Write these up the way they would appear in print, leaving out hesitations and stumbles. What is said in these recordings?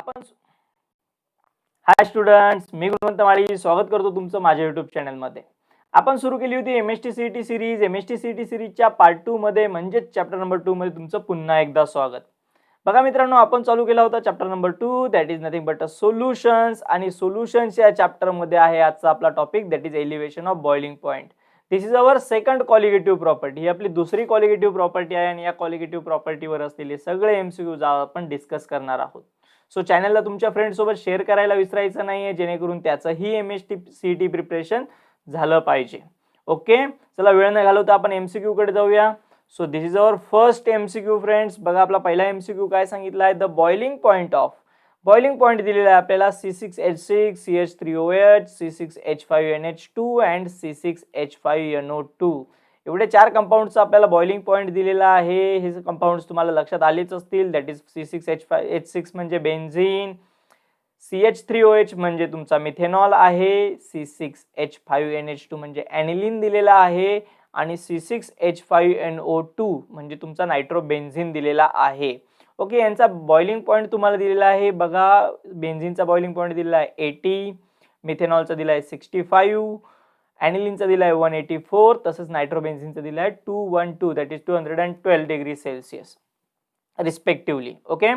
आपण हाय स्टुडंट्स, मी गुणवंत माळी स्वागत करतो तुमचं माझ्या YouTube चॅनलमध्ये. आपण सुरू केली होती MST CET series. MST CET सिरीजच्या पार्ट 2 मध्ये म्हणजेच चॅप्टर नंबर 2 मध्ये तुमचं पुन्हा एकदा स्वागत. बघा मित्रांनो, आपण चालू केला होता chapter number 2 that is nothing but solutions, आणि सोल्युशन्स या चॅप्टर मध्ये आहे आजचा आपला topic that is elevation of boiling point. This is our second colligative property. ही आपली दुसरी कॉलिगेटिव्ह प्रॉपर्टी आहे आणि या कॉलिगेटिव्ह प्रॉपर्टीवर असलेले सगळे MCQs आपण डिस्कस करणार आहोत. सो चॅनलला तुमच्या फ्रेंड सोबत शेअर करायला विसरायचं नाहीये, जेणेकरून त्याचंही MST CET प्रिपरेशन झालं पाहिजे. ओके, चला वेळ न घालवता आपण MCQ कडे जाऊया. So this is our first MCQ friends. बघा आपला पहिला MCQ काय सांगितला आहे, the boiling point of. Boiling point दिलेला आहे आपल्याला C6H6, CH3OH, C6H5NH2 and C6H5NO2. एवढे चार कंपाऊंडचा आपल्याला बॉइलिंग पॉइंट दिलेला आहे. हे कंपाऊंड्स तुम्हाला लक्षात आलेच असतील. दॅट इज C6H6 म्हणजे बेन्झीन, CH3OH म्हणजे तुमचा मिथेनॉल आहे, C6H5NH2 म्हणजे ॲनिलीन दिलेला आहे, आणि C6H5NO2 म्हणजे तुमचा नायट्रोबेन्झीन दिलेला आहे. ओके, यांचा बॉइलिंग पॉइंट तुम्हाला दिलेला आहे. बघा, बेन्झीनचा बॉइलिंग पॉइंट दिलेला आहे 80, मिथेनॉलचा दिला आहे 65, ॲनिलीनचा दिला आहे 184, तसंच नायट्रोबेन्झीनचा दिला आहे 212 that is 212 degree Celsius respectively. Okay,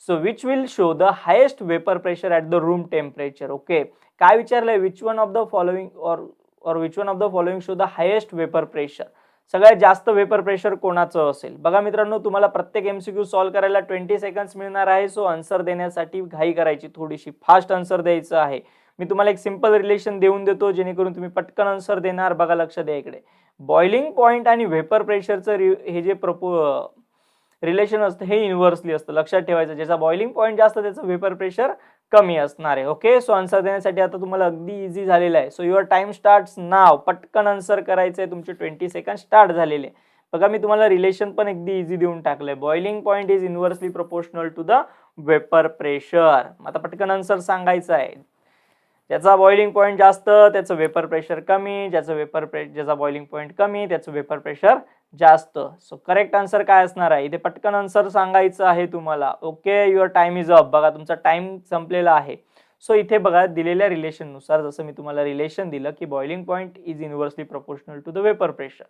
so which will show the highest vapour pressure at the room temperature. Okay, काय विचारलंय, which one of the following or which one of the following show the highest vapour pressure. सगळ्यात जास्त vapour pressure कोणाचं असेल. बघा मित्रांनो, तुम्हाला प्रत्येक MCQ सॉल्व्ह करायला 20 सेकंड्स मिळणार आहे. सो आन्सर देण्यासाठी घाई करायची, थोडीशी फास्ट आन्सर द्यायचं आहे. मी तुम्हाला एक सिंपल रिलेशन देऊन देतो, जेणेकरून तुम्ही पटकन आन्सर देणार. बघा, लक्ष द्या इकडे. बॉइलिंग पॉइंट आणि वेपर प्रेशरचं हे जे रिलेशन असतं हे इन्व्हर्सली असतं. लक्षात ठेवायचं, ज्याचा बॉइलिंग पॉइंट जास्त त्याचं वेपर प्रेशर कमी असणार आहे. ओके, सो आन्सर देण्यासाठी आता तुम्हाला अगदी इझी झालेलं आहे. So your time starts now. पटकन आन्सर करायचंय, तुमचे 20 सेकंड स्टार्ट झालेले. बघा, मी तुम्हाला रिलेशन पण अगदी इझी देऊन टाकलंय. Boiling point is inversely proportional to the vapour pressure. आता पटकन आन्सर सांगायचं आहे. ज्याचा बॉइलिंग पॉइंट जास्त त्याचं वेपर प्रेशर कमी, ज्याचा बॉइलिंग पॉइंट कमी त्याचं वेपर प्रेशर जास्त. सो करेक्ट आन्सर काय असणार आहे, इथे पटकन आन्सर सांगायचं आहे तुम्हाला. Okay, your time is up. बघा, तुमचा टाइम संपलेला आहे. सो इथे बघा, दिलेल्या रिलेशन नुसार, जसं मी तुम्हाला रिलेशन दिलं की boiling point is inversely proportional to the vapour pressure.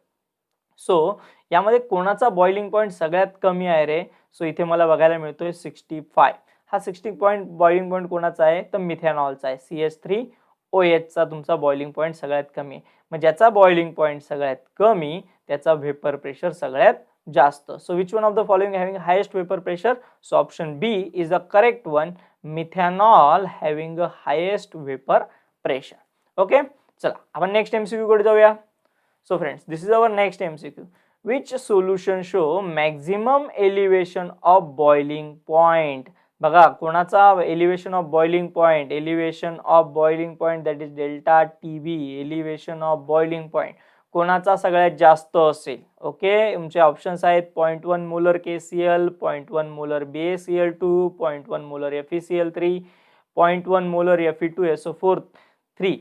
So यामध्ये कोणाचा बॉइलिंग पॉइंट सगळ्यात कमी आहे रे. सो इथे मला बघायला मिळतोय 65. हा 60 पॉइंट बॉइलिंग पॉइंट कोणाचा आहे, तर मिथेनॉलचा आहे. CH3OH चा तुमचा बॉइलिंग पॉइंट सगळ्यात कमी आहे. मग ज्याचा बॉइलिंग पॉइंट सगळ्यात कमी त्याचा वेपर प्रेशर सगळ्यात जास्त. So which one of the following having highest vapour pressure. So option B is the correct one. Methanol having a highest vapour pressure. Okay, चला आपण नेक्स्ट MCQ कडे जाऊया. So friends, this is our next MCQ. Which solution show maximum elevation of boiling point. बघा, कोणाचा elevation of boiling point, that is delta TB. Elevation of boiling point कोणाचा सगळ्यात जास्त असेल. ओके, तुमचे ऑप्शन्स आहेत 0.1 molar KCl, 0.1 molar BaCl2, 0.1 molar FeCl3, 0.1 molar Fe2SO4 3.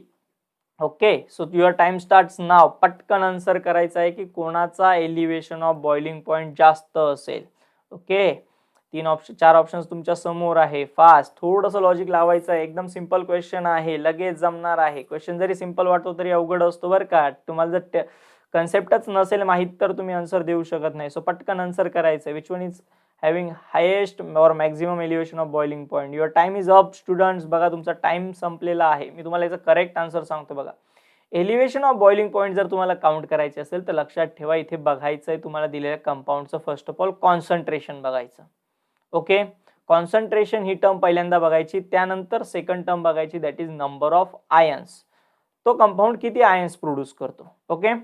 Okay, so your time starts now. पटकन answer करायचा आहे की कोणाचा एलिव्हेशन ऑफ बॉइलिंग पॉइंट जास्त असेल. ओके, 4 ऑप्शन्स तुमच्या समोर आहे. फास्ट, थोडंसं लॉजिक लावायचं आहे. एकदम सिंपल क्वेश्चन आहे, लगेच जमणार आहे. क्वेश्चन जरी सिंपल वाटतो तरी अवघड असतो बरं का. तुम्हाला जर कन्सेप्टच नसेल माहित तर तुम्ही आन्सर देऊ शकत नाही. सो पटकन आन्सर करायचं. Which one is having highest or maximum elevation of boiling point. Your time is up students. बघा, तुमचा टाइम संपलेला आहे. मी तुम्हाला याचं करेक्ट आन्सर सांगतो. बघा, एलिव्हेशन ऑफ बॉइलिंग पॉइंट जर तुम्हाला काउंट करायचे असेल तर लक्षात ठेवा, इथे बघायचं आहे तुम्हाला दिलेल्या कंपाऊंडचं फर्स्ट ऑफ ऑल कॉन्सन्ट्रेशन बघायचं. ओके, कॉन्सन्ट्रेशन ही टर्म पहिल्यांदा बघायची, त्यानंतर सेकंड टर्म बघायची that is number of ions. तो कंपाऊंड किती आयन्स प्रोड्यूस करतो. ओके,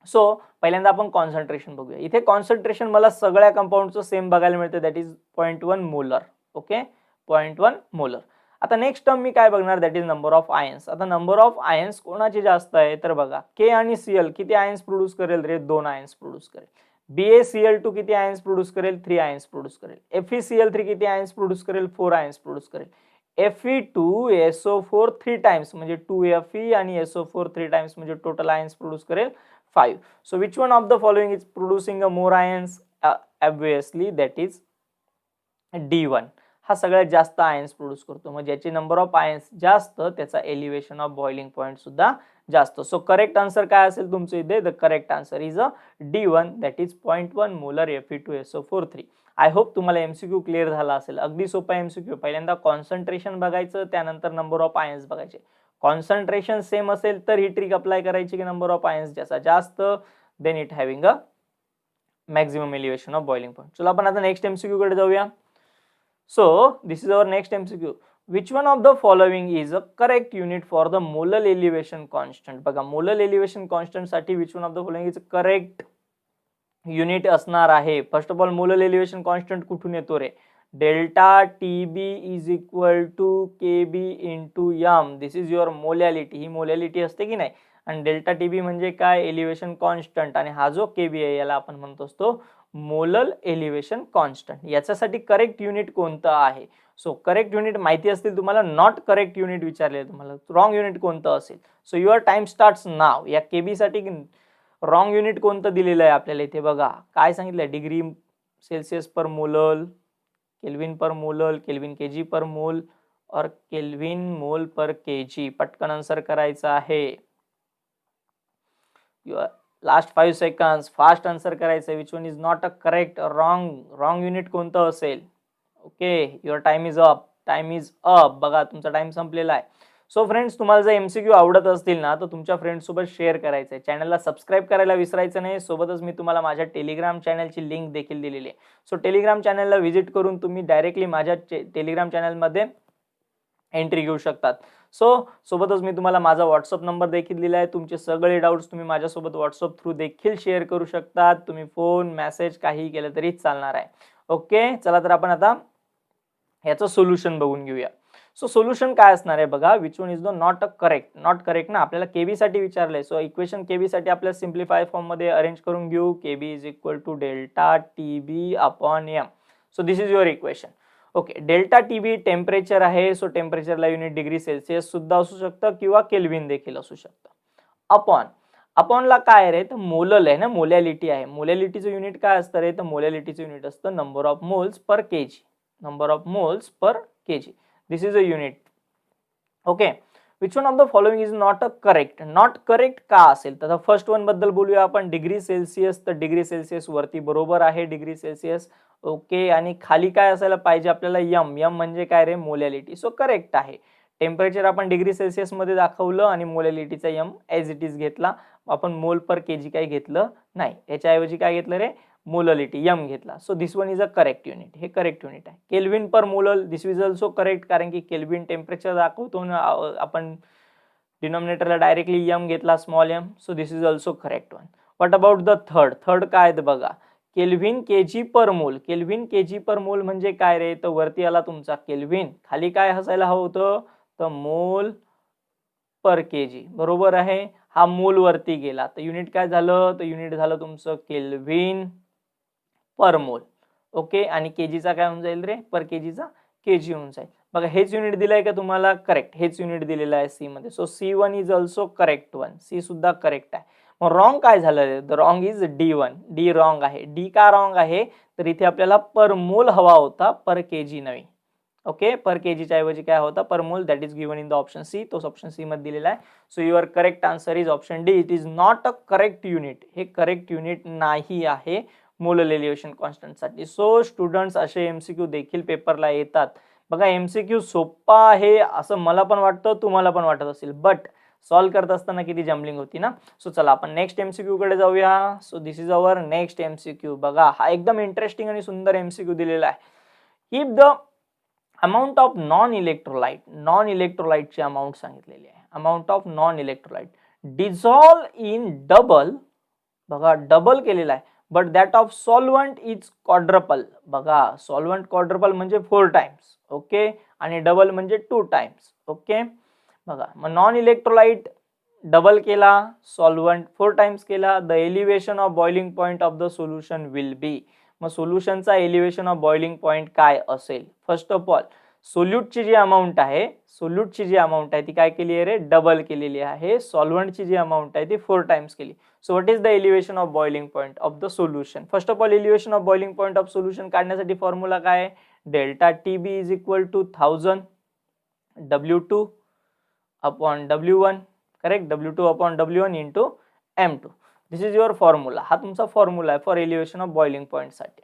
सो पहिल्यांदा आपण कॉन्सन्ट्रेशन बघूया. इथे कॉन्सन्ट्रेशन मला सगळ्या कंपाऊंडचं सेम बघायला मिळतं that is 0.1 molar. Okay, 0.1 molar. आता नेक्स्ट टर्म मी काय बघणार, that is number of ions. आता नंबर ऑफ आयन्स कोणाची जास्त आहे तर बघा, K आणि Cl किती आयन्स प्रोड्यूस करेल रे, 2 आयन्स प्रोड्यूस करेल. BaCl2 किती आयन्स प्रोड्यूस करेल, 3 आयन्स प्रोड्यूस करेल. FeCl3 किती आयन्स प्रोड्यूस करेल, 4 आयन्स प्रोड्यूस करेल. Fe2SO4 3 टाइम्स म्हणजे 2Fe आणि SO4 3 टाइम्स म्हणजे टोटल आयन्स प्रोड्यूस करेल 5. So which one of the following is producing a more ions. Obviously that is D1. हा सगळ्यात जास्त आयन्स प्रोड्यूस करतो. मग ज्याची नंबर ऑफ आयन्स जास्त त्याचा एलिव्हेशन ऑफ बॉइलिंग पॉइंट सुद्धा जास्त. सो करेक्ट आन्सर काय असेल तुमचं इथे? The correct answer is a D1 that is 0.1 molar Fe2SO43. I hope तुम्हाला एमसीक्यू क्लिअर झाला असेल. अगदी सोपा एमसीक्यू. पहिल्यांदा कॉन्सन्ट्रेशन बघायचं, त्यानंतर नंबर ऑफ आयन्स बघायचे. कॉन्सन्ट्रेशन सेम असेल तर ही ट्रिक अप्लाय करायची की नंबर ऑफ आयन्स ज्याचा जास्त then it having a maximum elevation of boiling point. चला आपण आता नेक्स्ट एमसीक्यू कडे जाऊया. So this is our next MCQ. Which one of the following is a correct unit for the molar elevation constant? बघा, molar elevation constant साठी which one of the following is a correct unit असणार आहे. First of all molar elevation constant कुठून येतो रे? Delta TB is equal to KB into m. This is your molality. ही molality असते की नाही. आणि डेल्टा टीबी म्हणजे काय? Elevation constant. आणि हा जो केबी आहे याला आपण म्हणतो असतो मोलर एलिव्हेशन कॉन्स्टंट. याच्यासाठी करेक्ट युनिट कोणतं आहे? सो करेक्ट युनिट माहिती असतील तुम्हाला. नॉट करेक्ट युनिट विचारले तुम्हाला. रॉंग युनिट कोणतं असेल? सो युअर टाइम स्टार्ट्स नाव. या केबी साठी रॉंग युनिट कोणतं दिलेलं आहे आपल्याला इथे? बघा काय सांगितलंय? डिग्री सेल्सियस पर molar, kelvin per molar, kelvin KG पर मोल और केल्विन मोल पर केजी. पटकन आन्सर करायचा आहे. Your last 5 seconds. Fast answer करायचं. Which one is not a correct wrong unit कोणतं असेल? Okay, your time is up. Time is up. बघा तुमचा टाइम संपलेला आहे. सो फ्रेंड्स, तुम्हाला जर एमसीक्यू आवडत असतील ना तर तुमच्या फ्रेंड्स सोबत शेअर करायचं आहे. चॅनलला सबस्क्राईब करायला विसरायचं नाही. सोबतच मी तुम्हाला माझ्या टेलिग्राम चॅनलची लिंक देखील दिलेली आहे. सो टेलिग्राम चॅनलला व्हिजिट करून तुम्ही डायरेक्टली माझ्या टेलिग्राम चॅनलमध्ये एंट्री घेऊ शकतात. सो सोबतच मी तुम्हाला माझा व्हॉट्सअप नंबर देखील दिला आहे. तुमचे सगळे डाऊट्स तुम्ही माझ्यासोबत व्हॉट्सअप थ्रू देखील शेअर करू शकतात. तुम्ही फोन मेसेज काहीही केलं तरी चालणार आहे. ओके, चला तर आपण आता याचं सोल्युशन बघून घेऊया. सो सोल्युशन काय असणार आहे बघा. Which one is the not correct ना. आपल्याला केबी साठी विचारलंय. सो इक्वेशन केबी साठी आपल्याला सिम्प्लिफाय फॉर्म मध्ये अरेंज करून घेऊ. KB is equal to delta TB upon M. So this is your equation. Okay, delta TB temperature आहे. सो टेम्परेचरला युनिट डिग्री सेल्सिअस सुद्धा असू शकतं किंवा केल्विन देखील असू शकतं. अपॉनला काय रे? तर मोलल आहे ना, मोलॅलिटी आहे. मोलॅलिटीचं युनिट काय असतं रे? तर मोलॅलिटीचं युनिट असतं number of moles per KG. Number of moles per KG. This is a unit. Okay, which one of the following is not a correct? Not correct का असेल? तर फर्स्ट वन बद्दल बोलूया आपण. Degree Celsius. तर degree Celsius वरती बरोबर आहे डिग्री सेल्सिअस. ओके, आणि खाली काय असायला पाहिजे आपल्याला? यम. यम म्हणजे काय रे? मोलॅलिटी. सो करेक्ट आहे. टेम्परेचर आपण डिग्री सेल्सिअस मध्ये दाखवलं आणि मोलॅलिटीचा यम एज इट इज घेतला. आपण मोल पर केजी काही घेतलं नाही. याच्याऐवजी काय घेतलं रे? मोलॅलिटी यम घेतला. So this one is a correct unit. हे करेक्ट युनिट आहे. Kelvin per molar. This is also correct, कारण की केल्विन टेम्परेचर दाखवतो ना आपण. डिनॉमिनेटरला डायरेक्टली यम घेतला, small M. So this is also correct one. What about the third काय आहे बघा. केल्विन केजी पर मोल. केल्विन केजी पर मोल म्हणजे काय रे? तर वरती आला तुमचा केल्विन, खाली काय असायला हवं होतं? तर मोल पर केजी. बरोबर आहे. हा मोल वरती गेला तर युनिट काय झालं? तर युनिट झालं तुमचं केल्विन पर मोल. ओके, आणि केजीचा काय होऊन जाईल रे? पर केजीचा केजी होऊन जाईल. बघा हेच युनिट दिलंय का तुम्हाला? करेक्ट, हेच युनिट दिलेलं आहे सी मध्ये. So C1 is also correct one. C सुद्धा करेक्ट आहे. मग रॉंग काय झालं? The wrong is D1. D wrong आहे. डी का रॉंग आहे? तर इथे आपल्याला पर मोल हवा होता, पर केजी नव्हे. ओके, पर केजीच्या ऐवजी काय होता? Per mole. That is given in the option C. तोच ऑप्शन सी मध्ये दिलेला आहे. So your correct answer is option D. It is not a correct unit. हे करेक्ट युनिट नाही आहे मोलर एलिव्हेशन कॉन्स्टंट साठी. सो स्टुडंट्स, असे MCQ देखील पेपरला येतात. बघा एमसीक्यू सोपा आहे असं मला पण वाटतं, तुम्हाला पण वाटत असेल, बट सॉल्व करत असताना किती जम्बलिंग होती ना. सो चला आपण नेक्स्ट एमसीक्यू कडे जाऊया. So this is our next MCQ. बघा हा एकदम इंटरेस्टिंग आणि सुंदर एमसीक्यू दिलेला आहे. If the amount of non इलेक्ट्रोलाइटची अमाउंट सांगितलेली आहे. Amount of non electrolyte dissolve in double. बघा डबल केलेला आहे. But that of solvent is quadruple. बघा सॉल्वंट क्वाड्रपल म्हणजे 4 टाइम्स. ओके, आणि डबल म्हणजे 2 टाइम्स. ओके, बघा मग नॉन इलेक्ट्रोलाइट डबल केला, सॉल्वंट 4 टाइम्स केला. The elevation of boiling point of the solution will be. मग सोल्युशनचा एलिव्हेशन ऑफ बॉइलिंग पॉइंट काय असेल? फर्स्ट ऑफ ऑल सोल्यूटची जी अमाऊंट आहे ती काय केली आहे रे, डबल केलेली आहे. सॉल्व्हंटची जी अमाऊंट आहे ती 4 टाइम्स केली. So what is the elevation of boiling point of the solution? First of all elevation of boiling point of solution काढण्यासाठी फॉर्म्युला काय आहे? Delta TB is equal to 1000 W2 upon W1, correct, W2 upon W1 into M2. This is your formula. हा तुमचा formula आहे for elevation of boiling point साठी.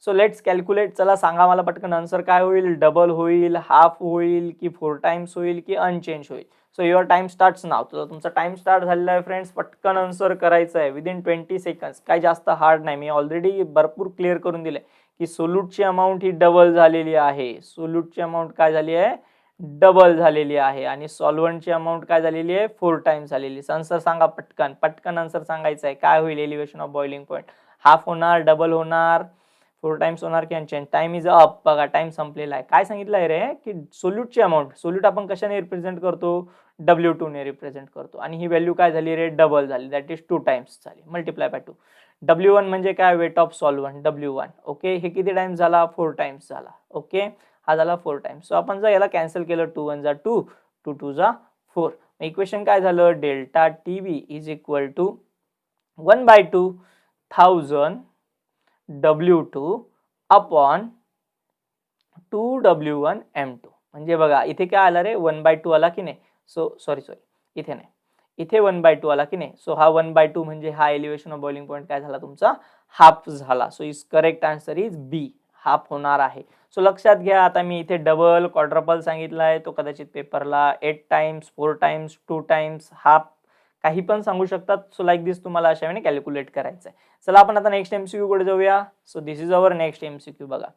So let's calculate. चला सांगा मला पटकन आन्सर काय होईल? डबल होईल, हाफ होईल की 4 टाइम्स होईल की अनचेंज होईल? सो युअर टाइम स्टार्ट्स नाव. तुमचा टाइम स्टार्ट झालेला आहे फ्रेंड्स. पटकन आन्सर करायचं आहे विदिन 20 सेकंड्स. काय जास्त हार्ड नाही. मी ऑलरेडी भरपूर क्लिअर करून दिले की सोल्यूटची अमाऊंट ही डबल झालेली आहे. सोल्यूटची अमाऊंट काय झाली आहे? डबल झालेली आहे. आणि सॉल्व्हंटची अमाऊंट काय झालेली आहे? 4 टाइम्स झालेली. आन्सर सांगा पटकन आन्सर सांगायचं आहे. काय होईल elevation of boiling point? Half होणार, डबल होणार, 4 टाइम्स होणार की अनचेंज? Time is up. बघा टाइम संपलेला आहे. काय सांगितलं आहे रे की सोल्यूटची अमाऊंट, सोल्यूट आपण कशाने रिप्रेझेंट करतो? W2 ने रिप्रेझेंट करतो. आणि ही व्हॅल्यू काय झाली रे? डबल झाली. दॅट इज 2 टाइम्स झाली. Multiply by 2. W1 म्हणजे काय? Weight of solvent W1. Okay, हे किती टाइम्स झाला? 4 टाइम्स झाला. ओके, हा झाला 4 टाइम्स. सो आपण जर याला कॅन्सल केलं, 2 1 जा 2, 2 2 जा 4. इक्वेशन काय झालं? Delta TB is equal to 1/2 1000 W2 upon 2W1 M2. म्हणजे बघा इथे काय आला रे? 1/2 आला की नाही? सो सॉरी इथे नाही, इथे 1/2 आला की नाही? सो हा 1/2 म्हणजे हा एलिव्हेशन ऑफ बॉइलिंग पॉइंट काय झाला तुमचा? हाफ झाला. So is correct answer is B, half होणार आहे. सो लक्षात घ्या, आता मी इथे डबल क्वाड्रपल सांगितला आहे, तो कदाचित पेपरला 8 टाइम्स 4 टाइम्स 2 टाइम्स हाफ काही पण सांगू शकतात. सो लाईक दिस तुम्हाला अशा वेळी कॅल्क्युलेट करायचं आहे. चला आपण आता नेक्स्ट एमसीक्यू कडे जाऊया. So this is our next MCQ. बघा,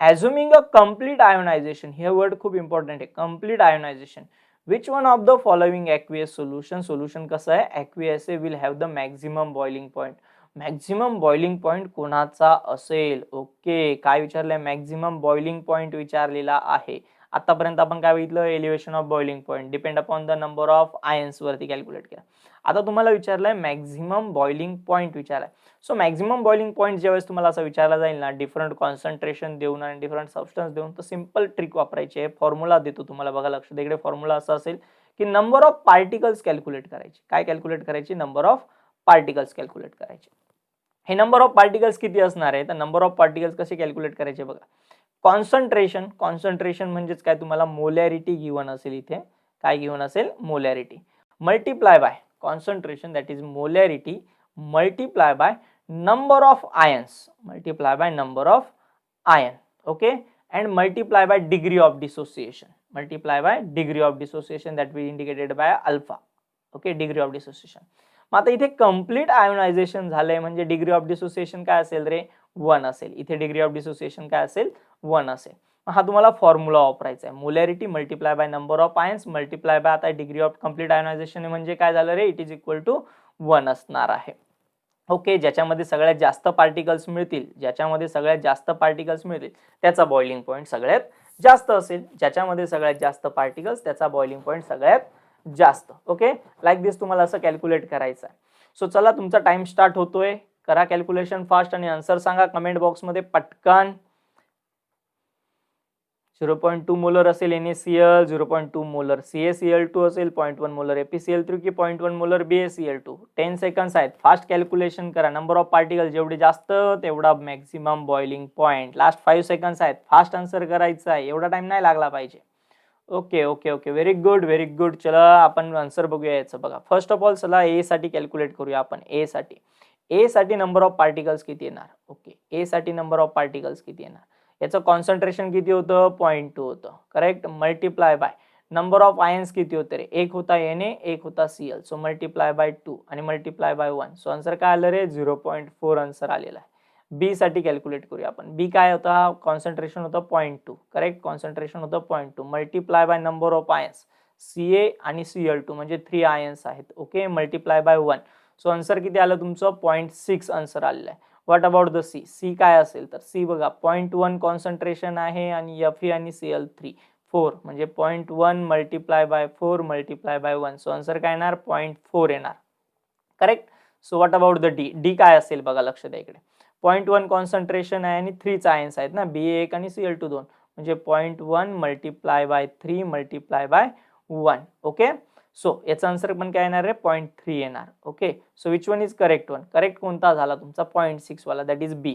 assuming a complete ionization, here word खूप इम्पॉर्टंट आहे, complete ionization, which one of the following aqueous solution कसं आहे? aqueous will have the maximum boiling point. Maximum boiling point कोणाचा असेल? Okay, काय विचारलंय? Maximum boiling point विचारलेला आहे. आतापर्यंत आपण काय बघितलं? Elevation of boiling point depend upon the number of ions वरती कॅल्क्युलेट केला. आता तुम्हाला विचारलंय मॅक्झिमम बॉइलिंग पॉइंट विचारलाय. सो मॅक्झिमम बॉइलिंग पॉइंट ज्यावेळेस तुम्हाला असं विचारला जाईल ना, डिफरंट कॉन्सन्ट्रेशन देऊन आणि डिफरंट सबस्टन्स देऊन, तर सिंपल ट्रिक वापरायची आहे. फॉर्म्युला देतो तुम्हाला, बघा लक्ष द्या. इकडे फॉर्म्युला असा असेल की नंबर ऑफ पार्टिकल्स कॅल्क्युलेट करायची. काय कॅल्क्युलेट करायची? नंबर ऑफ पार्टिकल्स कॅल्क्युलेट करायचे. हे नंबर ऑफ पार्टिकल्स किती असणार आहे? तर नंबर ऑफ पार्टिकल्स कसे कॅल्क्युलेट करायचे बघा. कॉन्सन्ट्रेशन म्हणजेच काय? तुम्हाला मोलॅरिटी गिवन असेल. इथे काय गिवन असेल? Molarity. Multiply by concentration, that is molarity, multiply by number of ions, multiply by number of ion, okay, and multiply by degree of dissociation, multiply by degree of dissociation that we indicated by alpha, okay, degree of dissociation. मग आता इथे complete ionisation झालंय म्हणजे degree of dissociation काय असेल रे? 1 असेल. इथे degree of dissociation काय असेल? 1 असेल. हा तुम्हाला फॉर्म्युला वापरायचा आहे. Molarity multiply by number of ions multiply by आता डिग्री ऑफ कंप्लीट आयोनायझेशन म्हणजे काय झालं रे? इट इज इक्वल टू 1 असणार आहे. ओके, ज्याच्यामध्ये सगळ्यात जास्त पार्टिकल्स मिळतील, त्याचा बॉइलिंग पॉइंट सगळ्यात जास्त असेल. ज्याच्यामध्ये सगळ्यात जास्त पार्टिकल्स त्याचा बॉइलिंग पॉइंट सगळ्यात जास्त. ओके, लाईक दिस तुम्हाला असं कॅल्क्युलेट करायचं आहे. सो चला, तुमचा टाइम स्टार्ट होतोय. करा कॅल्क्युलेशन फास्ट आणि आन्सर सांगा कमेंट बॉक्स मध्ये पटकन. 0.2 मोलर असेल NaCl, 0.2 मोलर CaCl2 असेल, 0.1 मोलर ApCl3 की 0.1 मोलर BaCl2. 10 सेकंड्स आहेत, फास्ट कॅल्क्युलेशन करा. नंबर ऑफ पार्टिकल जेवढे जास्त तेवढा maximum boiling point. Last 5 seconds आहेत, फास्ट आन्सर करायचा आहे. एवढा टाइम नाही लागला पाहिजे. Okay okay okay, very good. चला आपण आन्सर बघूया याचं. बघा, फर्स्ट ऑफ ऑल चला ए साठी कॅल्क्युलेट करूया आपण. ए साठी नंबर ऑफ पार्टिकल्स किती येणार? ओके, ए साठी नंबर ऑफ पार्टिकल्स किती येणार? याचं कॉन्सन्ट्रेशन किती होतं? 0.2 होतं, correct. Multiply by number of ions किती होते रे? एक होता Na, एक होता Cl. सो मल्टिप्लाय बाय 2 आणि मल्टिप्लाय बाय 1. सो आन्सर काय आलं रे? 0.4 आन्सर आलेला आहे. बी साठी कॅल्क्युलेट करूया आपण. बी काय होता? कॉन्सन्ट्रेशन होतं 0.2, करेक्ट. कॉन्सन्ट्रेशन होतं 0.2. Multiply by number of ions Ca आणि Cl2 म्हणजे 3 आयन्स आहेत. Okay, multiply by 1. So answer किती आलं तुमचं? 0.6 आन्सर आलेलं आहे. What about the C? C काय असेल? तर सी बघा 0.1 कॉन्सन्ट्रेशन आहे आणि Fe आणि Cl3 4 म्हणजे 0.1 multiply by 4 multiply by 1. So answer काय येणार? 0.4 येणार, correct. So what about the D? D काय असेल बघा, लक्ष द्या इकडे. 0.1 कॉन्सन्ट्रेशन आहे आणि 3 आयन्स आहेत ना, Ba1 आणि Cl2 2. म्हणजे 0.1 multiply by 3 multiply by 1. Okay, so याचा आन्सर पण काय येणार आहे 0.3 येणार. Okay, so which one is correct one? Correct कोणता झाला तुमचा 0.6 वाला, दॅट इज बी.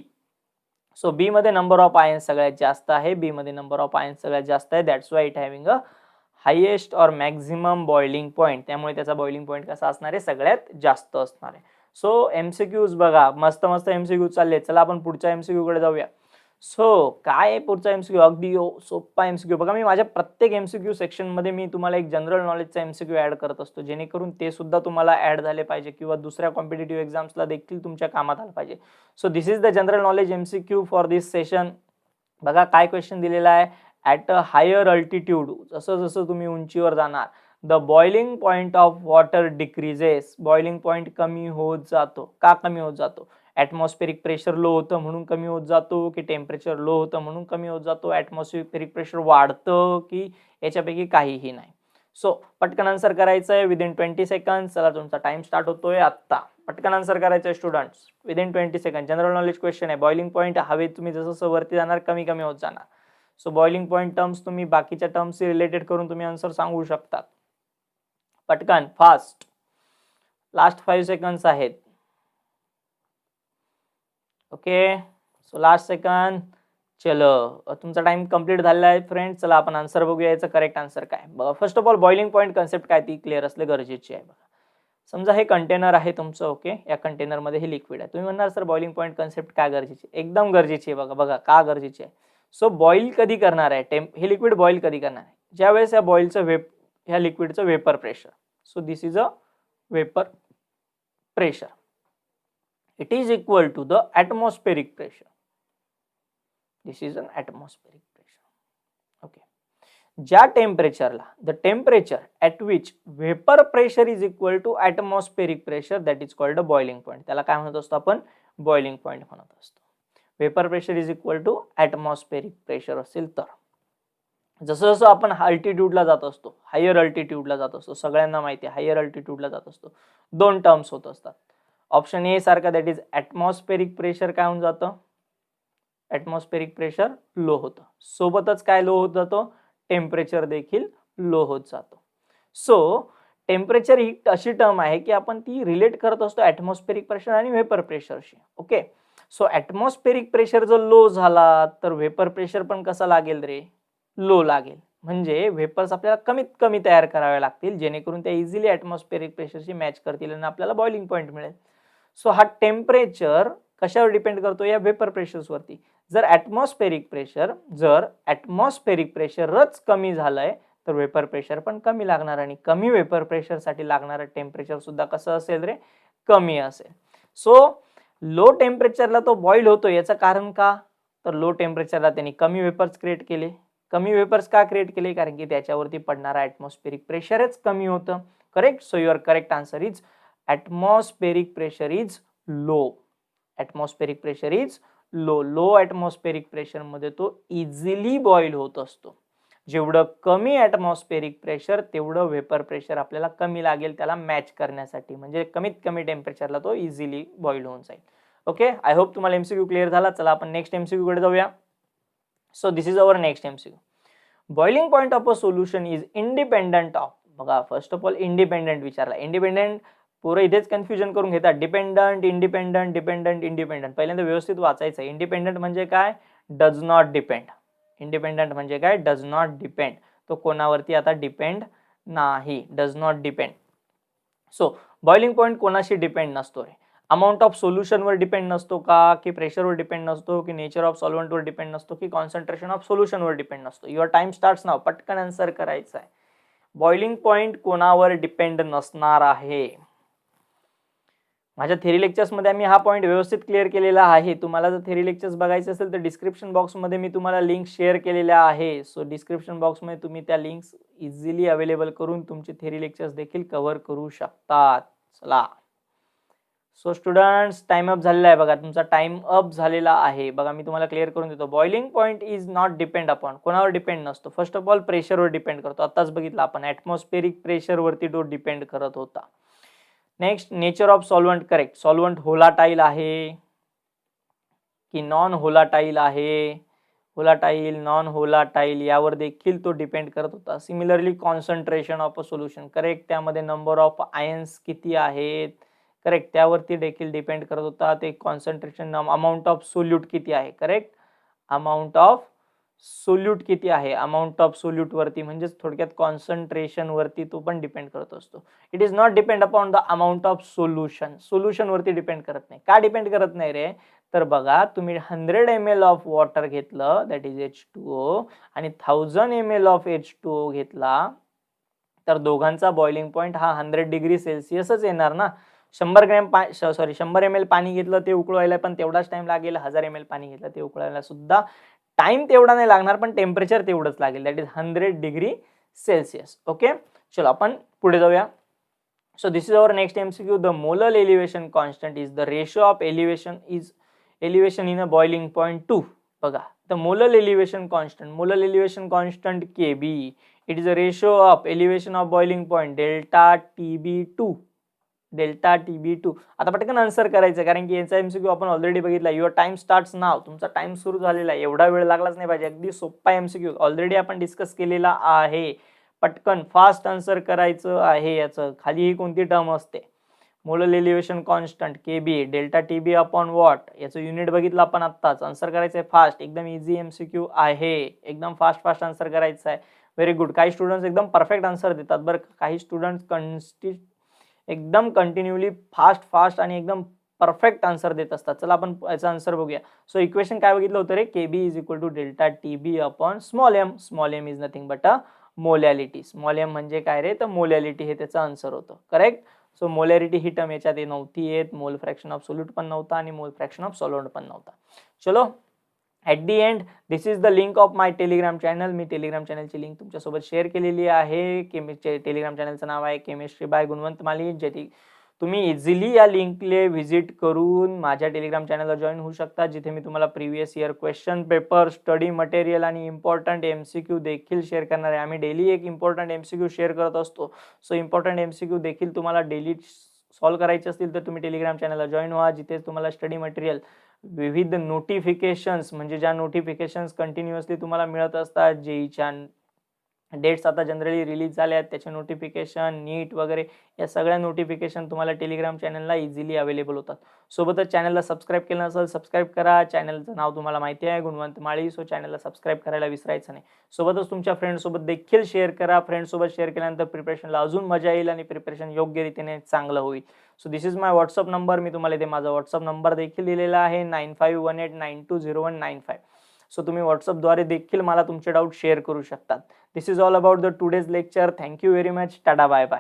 सो बी मध्ये नंबर ऑफ आयन्स सगळ्यात जास्त आहे, बी मध्ये नंबर ऑफ आयन्स सगळ्यात जास्त आहे, that's why it having a highest or maximum boiling point. त्यामुळे त्याचा बॉइलिंग पॉइंट कसा असणार आहे, सगळ्यात जास्त असणार आहे. सो एमसीक्यूज बघा, मस्त मस्त एमसीक्यू चालले. चला आपण पुढच्या एमसीक्यू कडे जाऊया. सो काय आहे पुढचा एमसीक्यू? अगदी सोपा एमसीक्यू बघा. मी माझ्या प्रत्येक एमसीक्यू सेक्शन मध्ये मी तुम्हाला एक जनरल नॉलेजचा एमसीक्यू ऍड करत असतो, जेणेकरून ते सुद्धा तुम्हाला ऍड झाले पाहिजे किंवा दुसऱ्या कॉम्पिटेटिव्ह एक्झाम्सला देखील तुमच्या कामात आलं पाहिजे. So this is the general knowledge MCQ for this session. बघा काय क्वेश्चन दिलेला आहे. ॲट अ हायर अल्टिट्यूड, जसं जसं तुम्ही उंचीवर जाणार, the boiling point of water decreases. Boiling point कमी होत जातो. का कमी होत जातो? ॲटमॉस्फेरिक प्रेशर लो होतं म्हणून कमी होत जातो, की टेम्परेचर लो होतं म्हणून कमी होत जातो, ॲटमॉस्फेरिक प्रेशर वाढतं, की याच्यापैकी काहीही नाही. सो पटकन आन्सर करायचं आहे विदिन 20 सेकंड. चला तुमचा टाइम स्टार्ट होतोय आत्ता. पटकन आन्सर करायचं आहे students within 20 second. General knowledge question आहे. बॉइलिंग पॉइंट हवेत तुम्ही जसं वरती जाणार कमी कमी होत जाणार. सो बॉइलिंग पॉइंट टर्म्स तुम्ही बाकीच्या टर्म्स रिलेटेड करून तुम्ही आन्सर सांगू शकता. पटकन फास्ट, लास्ट 5 सेकंड्स आहेत. Okay, so last second. चलो तुमचा टाइम कंप्लीट झालेला आहे फ्रेंड्स. चला आपण आन्सर बघूया. याचं करेक्ट आन्सर काय. बघा first of all boiling point concept काय ती क्लिअर असले गरजेची आहे. बघा समजा हे कंटेनर आहे तुमचं. ओके, या कंटेनर मध्ये हे लिक्विड आहे. तुम्ही म्हणणार सर बॉइलिंग पॉइंट कन्सेप्ट काय गरजेची? एकदम गरजेची आहे. बघा बघा का गरजेची आहे. सो बॉईल कधी करणार आहे हे लिक्विड? बॉईल कधी करणार आहे? ज्यावेळेस या बॉईलचं ह्या लिक्विडचं vapour pressure. So this is a vapour pressure. It is equal to the atmospheric pressure. This is an atmospheric pressure. Okay. ज्या टेम्परेचरला, the temperature at which vapour pressure is equal to atmospheric pressure, that is called a boiling point. त्याला काय म्हणत असतो आपण? Boiling point म्हणत असतो. Vapour pressure is equal to atmospheric pressure असेल तर. जसं जसं आपण अल्टिट्यूडला जात असतो, हायर अल्टिट्यूडला जात असतो, सगळ्यांना माहिती आहे हायर अल्टिट्यूडला जात असतो, दोन टर्म्स होत असतात. ऑप्शन ए सारखा, दॅट इज ॲटमॉस्फेरिक प्रेशर काय होऊन जातं? ॲटमॉस्फेरिक प्रेशर लो होतं. सोबतच काय लो होत जातो? टेम्परेचर देखील लो होत जातो. सो टेम्परेचर ही अशी टर्म आहे की आपण ती रिलेट करत असतो ॲटमॉस्फेरिक प्रेशर आणि वेपर प्रेशरशी. ओके, सो ॲटमॉस्फेरिक प्रेशर जर लो झाला तर वेपर प्रेशर पण कसा लागेल रे? लो लागेल. म्हणजे वेपर्स आपल्याला कमीत कमी तयार करावे लागतील, जेणेकरून त्या इझिली ॲटमॉस्फेरिक प्रेशरशी मॅच करतील आणि आपल्याला बॉइलिंग पॉइंट मिळेल. सो हा टेम्परेचर कशावर डिपेंड करतो? या वेपर प्रेशर्सवरती. जर ॲटमॉस्फेरिक प्रेशरच कमी झालंय तर वेपर प्रेशर पण कमी लागणार आणि कमी वेपर प्रेशरसाठी लागणारं टेम्परेचर सुद्धा कसं असेल रे? कमी असेल. सो लो टेम्परेचरला तो बॉईल होतो. याचं कारण का? तर लो टेम्परेचरला त्यांनी कमी वेपर्स क्रिएट केले. कमी वेपर्स का क्रिएट केले? कारण की त्याच्यावरती पडणारा ॲटमॉस्फेरिक प्रेशरच कमी होतं. Correct. So your correct answer is atmospheric pressure is low. Atmospheric pressure is low. Low atmospheric pressure मध्ये तो इझिली बॉईल होत असतो. जेवढं कमी ॲटमॉस्फेरिक प्रेशर तेवढं वेपर प्रेशर आपल्याला कमी लागेल त्याला मॅच करण्यासाठी. म्हणजे कमीत कमी टेम्परेचरला तो इझिली बॉईल होऊन जाईल. ओके, आय होप तुम्हाला एमसीक्यू क्लिअर झाला. चला आपण नेक्स्ट एमसीक्यू कडे जाऊया. So this is our next MCQ. Boiling point of a solution is independent of. बघा फर्स्ट ऑफ ऑल इंडिपेंडेंट विचारला. इंडिपेंडेंट पुरं इथेच कन्फ्युजन करून घेतात. Dependent, independent, dependent, independent. पहिल्यांदा व्यवस्थित वाचायचं. इंडिपेंडंट म्हणजे काय? Does not depend. इंडिपेंडंट म्हणजे काय? Does not depend. तो कोणावरती आता डिपेंड नाही. Does not depend. So boiling point कोणाशी डिपेंड नसतो रे? अमाउंट ऑफ सोल्युशनवर डिपेंड नसतो का? की प्रेशरवर डिपेंड नसतो? की नेचर ऑफ सॉल्व्हंटवर डिपेंड नसतो? की कॉन्सन्ट्रेशन ऑफ सोल्युशनवर डिपेंड नसतो? Your time starts now. पटकन आन्सर करायचा आहे. बॉइलिंग पॉइंट कोणावर डिपेंड नसणार आहे? माझ्या थेरी लेक्चर्स मध्ये आम्ही हा पॉइंट व्यवस्थित क्लिअर केलेला आहे. तुम्हाला जर थेरी लेक्चर्स बघायचे असेल तर डिस्क्रिप्शन बॉक्स मध्ये मी तुम्हाला लिंक शेअर केलेल्या आहे. सो डिस्क्रिप्शन बॉक्स मध्ये तुम्ही त्या लिंक्स इझिली अवेलेबल करून तुमचे थेरी लेक्चर्स देखील कव्हर करू शकतात. चला, सो स्टुडंट्स टाइम अप झालेला आहे. बघा तुमचा टाइम अप झालेला आहे. बघा मी तुम्हाला क्लिअर करून देतो. Boiling point is not depend upon. कोणावर डिपेंड नसतो? फर्स्ट ऑफ ऑल प्रेशरवर डिपेंड करतो. आताच बघितलं आपण ॲटमॉस्फेरिक प्रेशरवरती तो डिपेंड करत होता. Next, nature of solvent. Correct. Solvent volatile आहे की नॉन होलाटाईल आहे? होलाटाईल, नॉन होलाटाईल यावर देखील तो डिपेंड करत होता. Similarly concentration of a solution, correct, त्यामध्ये नंबर ऑफ आयन्स किती आहेत, करेक्ट, त्यावरती देखील डिपेंड करत होता. ते कॉन्सन्ट्रेशन, अमाऊंट ऑफ सोल्यूट किती आहे, करेक्ट, अमाऊंट ऑफ सोल्यूट किती आहे, अमाऊंट ऑफ सोल्यूट वरती म्हणजेच थोडक्यात कॉन्सन्ट्रेशन वरती तो पण डिपेंड करत असतो. It is not depend upon the amount of solution, solution वरती डिपेंड करत नाही. का डिपेंड करत नाही रे, तर बघा तुम्ही 100 ml ऑफ वॉटर घेतलं, दॅट इज H2O, आणि 1000 ml ऑफ H2O घेतला, तर दोघांचा बॉइलिंग पॉइंट हा 100 डिग्री सेल्सिअसच येणार ना. 100 ml पाणी घेतलं ते उकळवायला पण तेवढाच टाइम लागेल, 1000 ml पाणी घेतलं ते उकळवायला सुद्धा टाइम तेवढा नाही लागणार, पण टेम्परेचर तेवढंच लागेल, that is 100 degree Celsius. Okay, चलो आपण पुढे जाऊया. So this is our next MCQ. The molar elevation constant is the ratio of elevation in a boiling point to, बघा, the molar elevation constant Kb, it is a ratio of elevation of boiling point delta Tb2. आता पटकन answer करायचं, कारण की याचा MCQ आपण already बघितला. Your time starts नाव, तुमचा टाइम सुरू झालेला आहे, एवढा वेळ लागलाच नाही पाहिजे, अगदी सोपा MCQ ऑलरेडी आपण डिस्कस केलेला आहे. पटकन फास्ट आन्सर करायचं आहे. याचं खाली ही कोणती टर्म असते, molar elevation constant Kb delta Tb upon what, याचं युनिट बघितलं आपण आत्ताच. आन्सर करायचं आहे फास्ट, एकदम इझी MCQ आहे, एकदम फास्ट आन्सर करायचं आहे. Very good. काही स्टुडंट्स एकदम परफेक्ट आन्सर देतात बरं, काही स्टुडंट्स एकदम कंटिन्यूली फास्ट आणि एकदम परफेक्ट आन्सर देत असतात. चला आपण याचा आन्सर बघूया. सो इक्वेशन काय बघितलं होतं रे, Kb is equal to delta Tb upon small m. Small m is nothing but a molality. Small m म्हणजे काय रे, तर मोलॅलिटी हे त्याचं आन्सर होतं, करेक्ट. सो मोलॅरिटी ही टर्म याच्यात नव्हती येत, मोल फ्रॅक्शन ऑफ सोल्यूट पण नव्हता आणि मोल फ्रॅक्शन ऑफ सॉल्व्हेंट पण नव्हता. चलो, at the end this is the link of my Telegram channel. मी टेलिग्राम चॅनलची लिंक तुमच्यासोबत शेअर केलेली आहे. टेलिग्राम चॅनलचं नाव आहे केमिस्ट्री बाय गुणवंत माली. जे तुम्ही इझिली या लिंकले व्हिजिट करून माझ्या टेलिग्राम चॅनलला जॉईन होऊ शकता, जिथे मी तुम्हाला previous year question paper, study material आणि इम्पॉर्टंट MCQ देखील शेअर करणार आहे. आम्ही डेली एक इम्पॉर्टंट MCQ शेअर करत असतो. सो इम्पॉर्टंट MCQ देखील तुम्हाला डेली सॉल्व्ह करायचे असतील तर तुम्ही टेलिग्राम चॅनलला जॉईन व्हा, जिथे तुम्हाला स्टडी मटेरियल, विविध नोटिफिकेशन्स, म्हणजे ज्या नोटिफिकेशन्स कंटिन्युअसली तुम्हाला मिळत असतात, जेईच्या डेट्स आता जनरली रिलीज झाल्या आहेत त्याचे नोटिफिकेशन, नीट वगैरे, या सगळ्या नोटिफिकेशन तुम्हाला टेलिग्राम चॅनलला इझिली अवेलेबल होतात. सोबतच चॅनलला सबस्क्राईब केलं नसेल, सबस्क्राईब करा. चॅनलचं नाव तुम्हाला माहिती आहे, गुणवंत माळी. सो चॅनलला सबस्क्राईब करायला विसरायचं नाही. सोबतच तुमच्या फ्रेंड्ससोबत देखील शेअर करा. फ्रेंड्ससोबत शेअर केल्यानंतर प्रिपरेशनला अजून मजा येईल आणि प्रिपरेशन योग्य रीतीने चांगलं होईल. So this is my WhatsApp number. मी तुम्हाला इथे माझा व्हॉट्सअप नंबर देखील दिलेला आहे, 9518920195. सो तुम्ही व्हॉट्सअपद्वारे देखील मला तुमचे डाऊट शेअर करू शकतात. This is all about the today's lecture. Thank you very much. Tata, bye bye.